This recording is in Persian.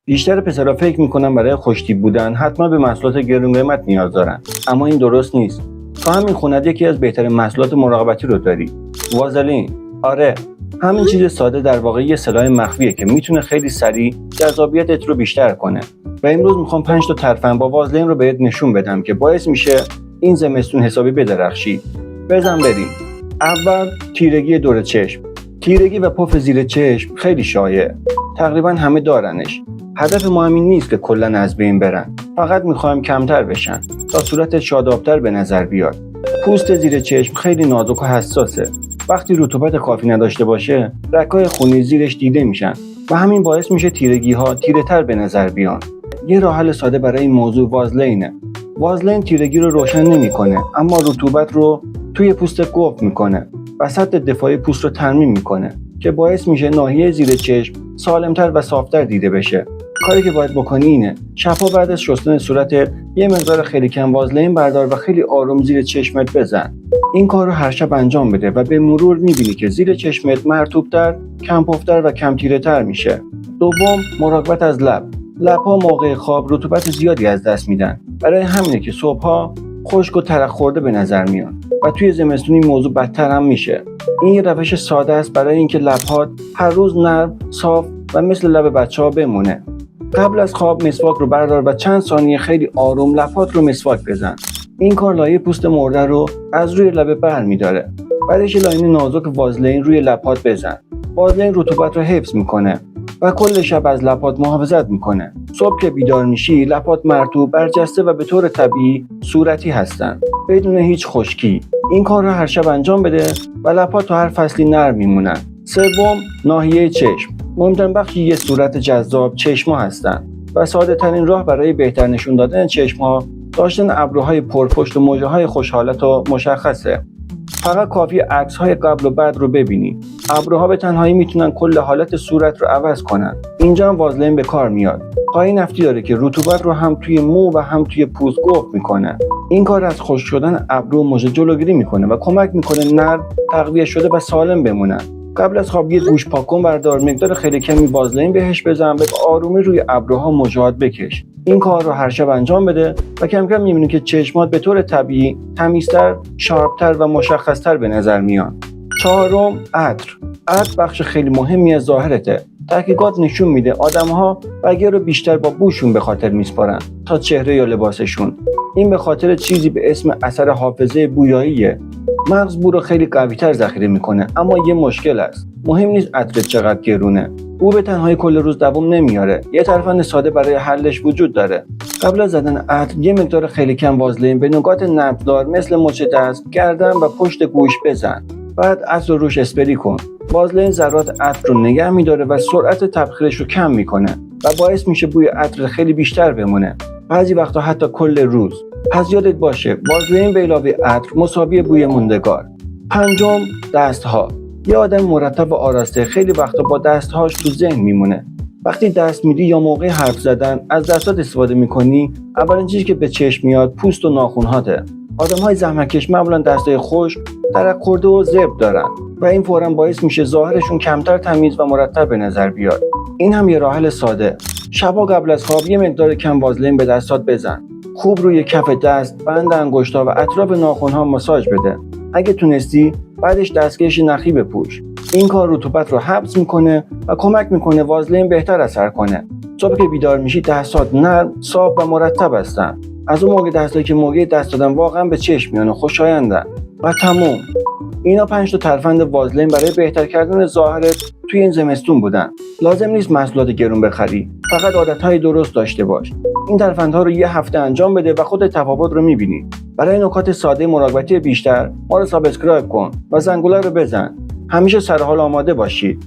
بیشتر پسرها فکر میکنن برای خوش‌تیپ بودن حتما به محصولات گرون قیمت نیاز دارن، اما این درست نیست. تو همین خونت یکی از بهترین محصولات مراقبتی رو داری، وازلین. آره، همین چیز ساده در واقع یه سلاح مخفیه که میتونه خیلی سریع جذابیتت رو بیشتر کنه. و امروز میخوام 5 تا ترفند با وازلین رو بهت نشون بدم که باعث میشه این زمستون حسابی بدرخشی. بزن بریم. اول، تیرگی دور چشم. تیرگی و پف زیر چشم خیلی شایعه. تقریبا همه دارنش. هدف ما همین نیست که کلا از بین برن. فقط میخوایم کمتر بشن تا صورتت شادابتر به نظر بیاد. پوست زیر چشم خیلی نازک و حساسه. وقتی رطوبت کافی نداشته باشه، رگ‌های خونی زیرش دیده میشن و همین باعث میشه تیرگی‌ها تیره‌تر به نظر بیان. یه راه حل ساده برای این موضوع وازلینه. وازلین تیرگی رو روشن نمیکنه، اما رطوبت رو توی پوست قفل میکنه و سطح دفاعی پوست رو ترمیم میکنه که باعث میشه ناحیه زیر چشم سالمتر و صافتر دیده بشه. کاری که باید بکنی اینه: شب‌ها بعد از شستن صورتت یه مقدار خیلی کم وازلین بردار و خیلی آروم زیر چشمت بزن. این کار رو هر شب انجام بده و به مرور میبینی که زیر چشمت مرطوب‌تر، کم پفتر و کم تیره‌تر میشه. دوم، مراقبت از لب. لب‌ها موقع خواب رطوبت زیادی از دست میدن. برای همینه که صبح‌ها خشک و ترک خورده به نظر میان و توی زمستون این موضوع بدتر هم میشه. این یه روش ساده است برای اینکه لب‌هات هر روز نرم، صاف و مثل لب بچه‌ها بمونه. قبل از خواب مسواک رو بردار و چند ثانیه خیلی آروم لب‌هات رو مسواک بزن. این کار لایه پوست مرده رو از روی لبه برمی‌داره. بعدش لاین نازک وازلین روی لب‌هات بزن. وازلین رطوبت رو حفظ میکنه و کل شب از لب‌هات محافظت میکنه. صبح که بیدار میشی، لب‌هات مرطوب، برجسته و به طور طبیعی صورتی هستن، بدون هیچ خشکی. این کار رو هر شب انجام بده و لب‌هات تو هر فصلی نرم میمونن. سوم، ناحیه چشم. مهمترین بخش یه صورت جذاب چشم‌ها هستن و ساده ترین راه برای بهتر نشون دادن چشم‌ها داشتن ابروهای پرپشت و موجه‌های خوشحالت و مشخصه. فقط کافی عکس‌های قبل و بعد رو ببینی. ابروها به تنهایی میتونن کل حالت صورت رو عوض کنن. اینجا هم وازلین به کار میاد. قای نفتی داره که رطوبت رو هم توی مو و هم توی پوست قفل میکنه. این کار از خشک شدن ابرو و مژه جلوگیری میکنه و کمک میکنه نرم، تقویت شده و سالم بمونن. قبل از خواب یه گوش پاکن بردار، مقدار خیلی کمی وازلین بهش بزن، به آرومی روی ابروها مژه‌ات بکش. این کار رو هر شب انجام بده و کم کم می‌بینی که چشمات به طور طبیعی تمیزتر، شارپتر و مشخصتر به نظر میان. چهارم، عطر. عطر بخش خیلی مهمی از ظاهرته. تحقیقات نشون میده آدم‌ها بقیه رو بیشتر با بوشون به خاطر میسپارن تا چهره یا لباسشون. این به خاطر چیزی به اسم اثر حافظه بویاییه. مغز بو رو خیلی قوی‌تر ذخیره میکنه، اما یه مشکل است. مهم نیست عطرت چقدر گرونه. بو به تنهایی کل روز دوام نمیاره. یه ترفند ساده برای حلش وجود داره. قبل از زدن عطر یه مقدار خیلی کم وازلین به نقاط نبضدار مثل مچ دست، گردن و پشت گوش بزن. بعد عطر رو روش اسپری کن. وازلین ذرات عطر رو نگه میداره و سرعت تبخیرش رو کم میکنه و باعث میشه بوی عطر خیلی بیشتر بمونه. بعضی وقتا حتی کل روز. پس یادت باشه وازلین به علاوه عطر مساوی بوی موندگار. پنجم، دستها. یه آدم مرتب و آراسته خیلی وقتا با دستهاش تو ذهن میمونه. وقتی دست میدی یا موقع حرف زدن از دستات استفاده میکنی، اولین چیزی که به چشم میاد پوست و ناخن‌هاته. آدم‌های زحمتکش معمولاً دستای خشک، ترک خورده و زبر دارن و این فوراً باعث میشه ظاهرشون کمتر تمیز و مرتب به نظر بیاد. این هم یه راه حل ساده. شبا قبل از خواب یه مقدار کم وازلین به دستات بزن. خوب روی کف دست، بند انگشتا و اطراف ناخن‌ها ماساژ بده. اگه تونستی بعدش دستکش نخی بپوش. این کار رطوبت رو حبس میکنه و کمک میکنه وازلین بهتر اثر کنه. صبح که بیدار میشی دستات نرم، صاف و مرتب هستن. از اون موقع دستایی که موقع دست دادن واقعا به چشم میان و خوشایندن. و تموم. اینا 5 تا ترفند وازلین برای بهتر کردن ظاهرت توی این زمستون بودن. لازم نیست محصولات گرون بخری، فقط عادتهای درست داشته باش. این ترفندها رو یه هفته انجام بده و خودت تفاوت رو میبینی. برای نکات ساده مراقبتی بیشتر ما رو سابسکرایب کن و زنگوله رو بزن. همیشه سر حال آماده باشید.